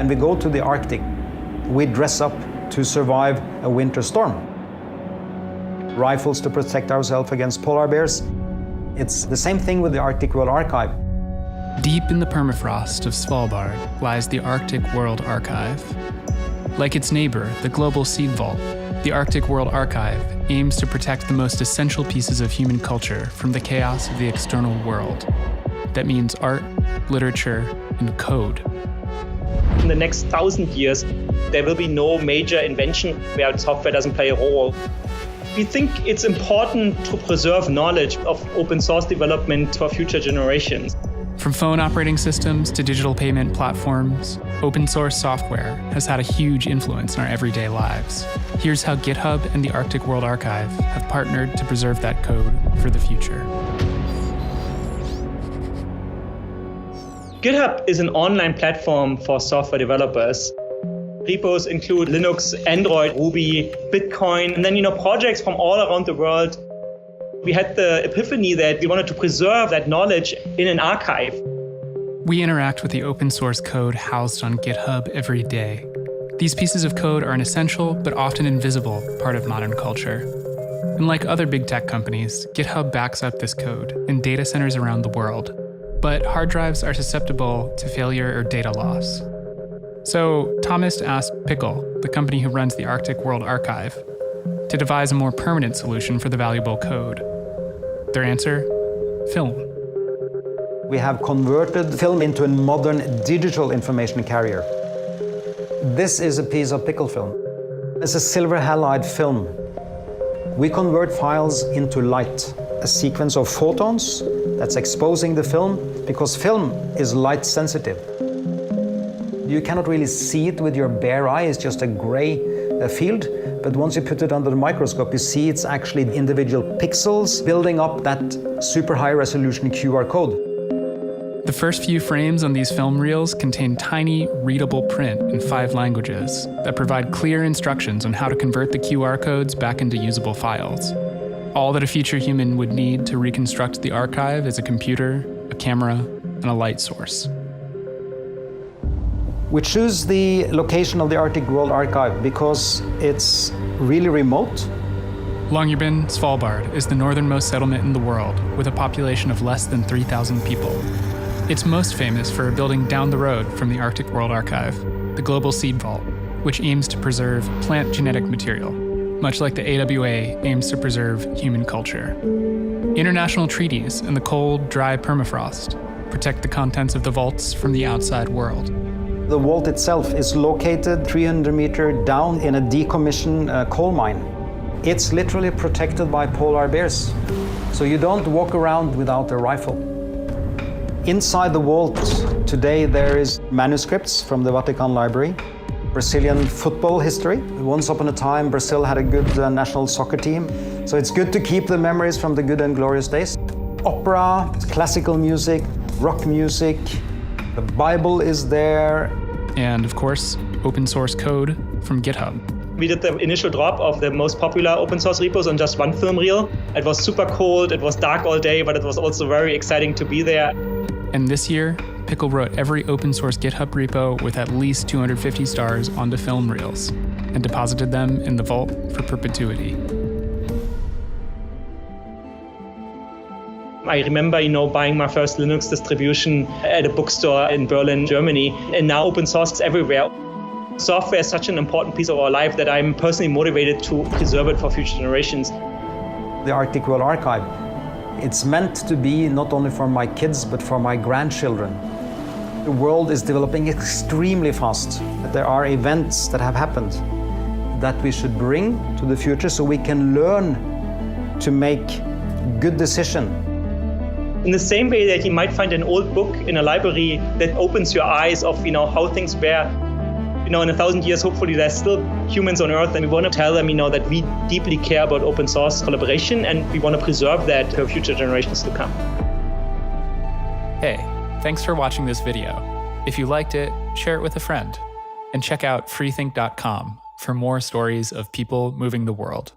When we go to the Arctic, we dress up to survive a winter storm. Rifles to protect ourselves against polar bears. It's the same thing with the Arctic World Archive. Deep in the permafrost of Svalbard lies the Arctic World Archive. Like its neighbor, the Global Seed Vault, the Arctic World Archive aims to protect the most essential pieces of human culture from the chaos of the external world. That means art, literature, and code. In the next 1,000 years, there will be no major invention where software doesn't play a role. We think it's important to preserve knowledge of open source development for future generations. From phone operating systems to digital payment platforms, open source software has had a huge influence in our everyday lives. Here's how GitHub and the Arctic World Archive have partnered to preserve that code for the future. GitHub is an online platform for software developers. Repos include Linux, Android, Ruby, Bitcoin, and then projects from all around the world. We had the epiphany that we wanted to preserve that knowledge in an archive. We interact with the open source code housed on GitHub every day. These pieces of code are an essential but often invisible part of modern culture. And like other big tech companies, GitHub backs up this code in data centers around the world. But hard drives are susceptible to failure or data loss. So Thomas asked Pickle, the company who runs the Arctic World Archive, to devise a more permanent solution for the valuable code. Their answer? Film. We have converted film into a modern digital information carrier. This is a piece of pickle film. It's a silver halide film. We convert files into light, a sequence of photons that's exposing the film, because film is light sensitive. You cannot really see it with your bare eye, it's just a gray field, but once you put it under the microscope, you see it's actually individual pixels building up that super high resolution QR code. The first few frames on these film reels contain tiny, readable print in 5 languages that provide clear instructions on how to convert the QR codes back into usable files. All that a future human would need to reconstruct the archive is a computer, a camera, and a light source. We choose the location of the Arctic World Archive because it's really remote. Longyearbyen, Svalbard, is the northernmost settlement in the world with a population of less than 3,000 people. It's most famous for a building down the road from the Arctic World Archive, the Global Seed Vault, which aims to preserve plant genetic material, much like the AWA aims to preserve human culture. International treaties and the cold, dry permafrost protect the contents of the vaults from the outside world. The vault itself is located 300 meters down in a decommissioned coal mine. It's literally protected by polar bears, so you don't walk around without a rifle. Inside the vault today there is manuscripts from the Vatican Library, Brazilian football history. Once upon a time, Brazil had a good national soccer team, so it's good to keep the memories from the good and glorious days. Opera, classical music, rock music, the Bible is there. And of course, open source code from GitHub. We did the initial drop of the most popular open source repos on just one film reel. It was super cold, it was dark all day, but it was also very exciting to be there. And this year, Pickle wrote every open source GitHub repo with at least 250 stars onto film reels and deposited them in the vault for perpetuity. I remember, buying my first Linux distribution at a bookstore in Berlin, Germany, and now open source is everywhere. Software is such an important piece of our life that I'm personally motivated to preserve it for future generations. The Arctic World Archive, it's meant to be not only for my kids, but for my grandchildren. The world is developing extremely fast. There are events that have happened that we should bring to the future so we can learn to make good decisions. In the same way that you might find an old book in a library that opens your eyes of how things were. In 1,000 years, hopefully there's still humans on Earth, and we want to tell them that we deeply care about open source collaboration and we want to preserve that for future generations to come. Hey, thanks for watching this video. If you liked it, share it with a friend. And check out freethink.com for more stories of people moving the world.